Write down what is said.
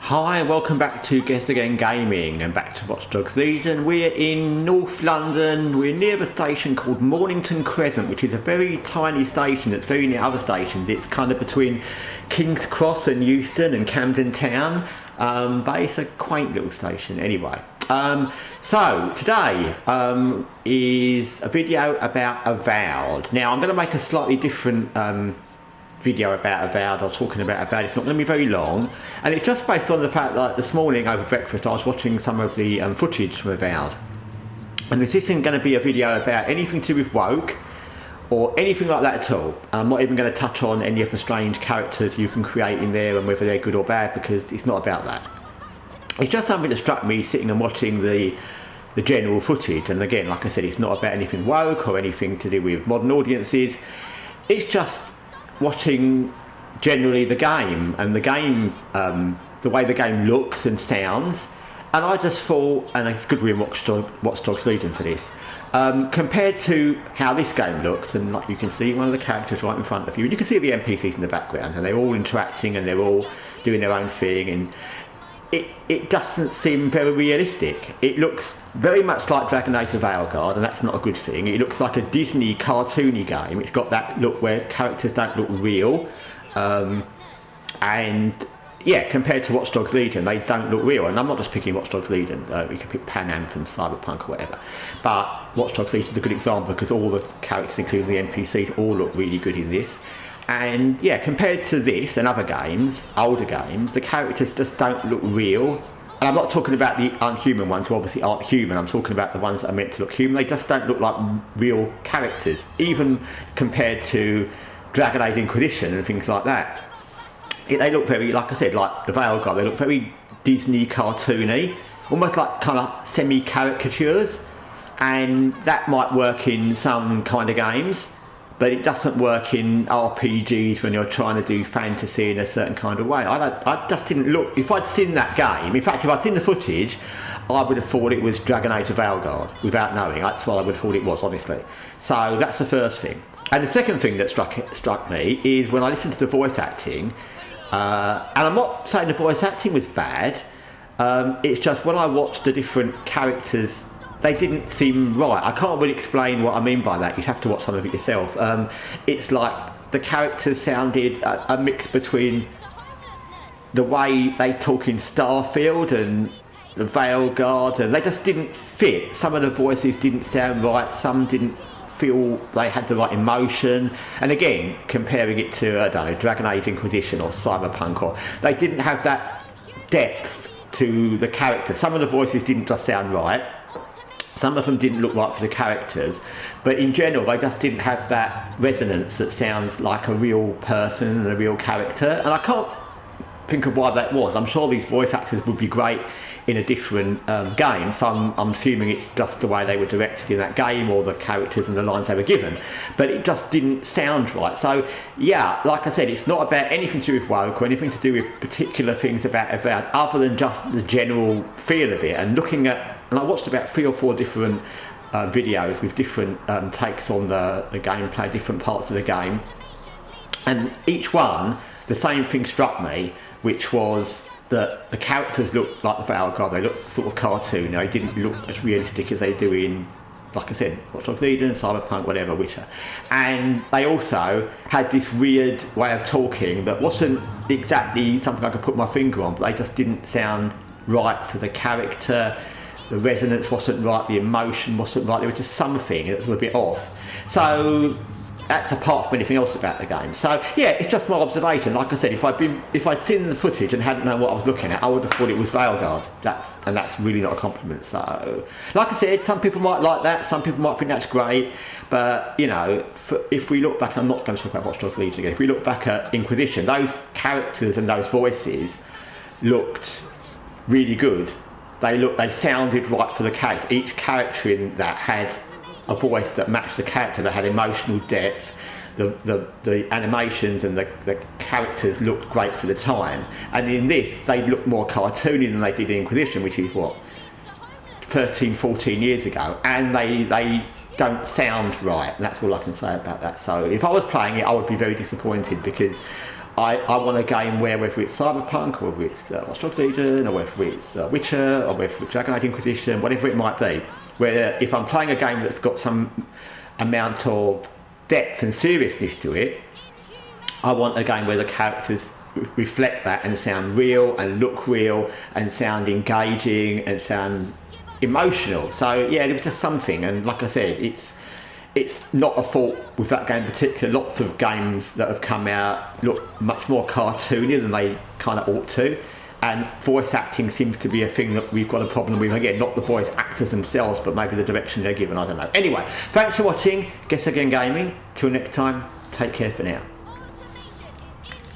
Hi, welcome back to Guessagaingaming and back to Watch Dogs Legion. We're in North London. We're near the station called Mornington Crescent, which is a very tiny station that's very near other stations. It's kind of between King's Cross and Euston and Camden Town, but it's a quaint little station anyway. So today is a video about Avowed. Now I'm going to make a slightly different video about Avowed, or talking about Avowed. It's not going to be very long, and it's just based on the fact that this morning over breakfast I was watching some of the footage from Avowed, and this isn't going to be a video about anything to do with woke or anything like that at all. I'm not even going to touch on any of the strange characters you can create in there and whether they're good or bad, because it's not about that. It's just something that struck me sitting and watching the general footage, and again, like I said, it's not about anything woke or anything to do with modern audiences. It's just watching generally the game and the way the game looks and sounds, and I just thought, and it's good we're in Watch Dogs Legion for this, compared to how this game looks, and like you can see one of the characters right in front of you, and you can see the NPCs in the background, and they're all interacting and they're all doing their own thing, and it doesn't seem very realistic. It looks very much like Dragon Age of Veilguard, and that's not a good thing. It looks like a Disney cartoony game. It's got that look where characters don't look real, and yeah, compared to Watch Dogs Legion, they don't look real. And I'm not just picking Watch Dogs Legion. You can pick Pan Am from Cyberpunk or whatever, but Watch Dogs Legion is a good example because all the characters, including the NPCs, all look really good in this. And yeah, compared to this and other games, older games, the characters just don't look real. And I'm not talking about the unhuman ones who obviously aren't human. I'm talking about the ones that are meant to look human. They just don't look like real characters, even compared to Dragon Age Inquisition and things like that. They look very, like I said, like the Veilguard, they look very Disney cartoony, almost like kind of semi-caricatures. And that might work in some kind of games, but it doesn't work in RPGs when you're trying to do fantasy in a certain kind of way. I just didn't look. If I'd seen that game, in fact, if I'd seen the footage, I would have thought it was Dragon Age of Veilguard without knowing. That's what I would have thought it was, honestly. So that's the first thing. And the second thing that struck me is when I listened to the voice acting, and I'm not saying the voice acting was bad, it's just when I watched the different characters, they didn't seem right. I can't really explain what I mean by that. You'd have to watch some of it yourself. It's like the characters sounded a mix between the way they talk in Starfield and the Veilguard, and they just didn't fit. Some of the voices didn't sound right, some didn't feel they had the right emotion. And again, comparing it to, I don't know, Dragon Age Inquisition or Cyberpunk, or they didn't have that depth to the character. Some of the voices didn't just sound right. Some of them didn't look right for the characters, but in general they just didn't have that resonance that sounds like a real person and a real character. And I can't think of why that was. I'm sure these voice actors would be great in a different game, so I'm assuming it's just the way they were directed in that game, or the characters and the lines they were given, but it just didn't sound right. So yeah, like I said, it's not about anything to do with woke or anything to do with particular things about Avowed, other than just the general feel of it. And looking at, and I watched about 3 or 4 different videos with different takes on the gameplay, different parts of the game, and each one, the same thing struck me, which was that the characters looked like the Veilguard. They looked sort of cartoon. They didn't look as realistic as they do in, like I said, Watch Dogs Legion, Cyberpunk, whatever, Witcher. And they also had this weird way of talking that wasn't exactly something I could put my finger on, but they just didn't sound right for the character. The resonance wasn't right, the emotion wasn't right. There was just something that was a bit off. So that's apart from anything else about the game. So yeah, it's just my observation. Like I said, if I'd seen the footage and hadn't known what I was looking at, I would have thought it was Veilguard. That's really not a compliment. So, like I said, some people might like that, some people might think that's great, but you know, if we look back, I'm not going to talk about Watch Dogs Legion again. If we look back at Inquisition, those characters and those voices looked really good. They sounded right for the character. Each character in that had a voice that matched the character, that had emotional depth. The animations and the characters looked great for the time. And in this, they looked more cartoony than they did in Inquisition, which is what, 13, 14 years ago. And they don't sound right. And that's all I can say about that. So if I was playing it, I would be very disappointed, because I want a game where, whether it's Cyberpunk, or whether it's Watch Dogs Legion, or whether it's Witcher, or whether it's Dragon Age Inquisition, whatever it might be, where if I'm playing a game that's got some amount of depth and seriousness to it, I want a game where the characters reflect that and sound real and look real and sound engaging and sound emotional. So yeah, there was just something, and like I said, it's not a fault with that game in particular. Lots of games that have come out look much more cartoony than they kind of ought to, and voice acting seems to be a thing that we've got a problem with. Again, not the voice actors themselves, but maybe the direction they're given, I don't know. Anyway, thanks for watching Guessagaingaming. Till next time, take care for now.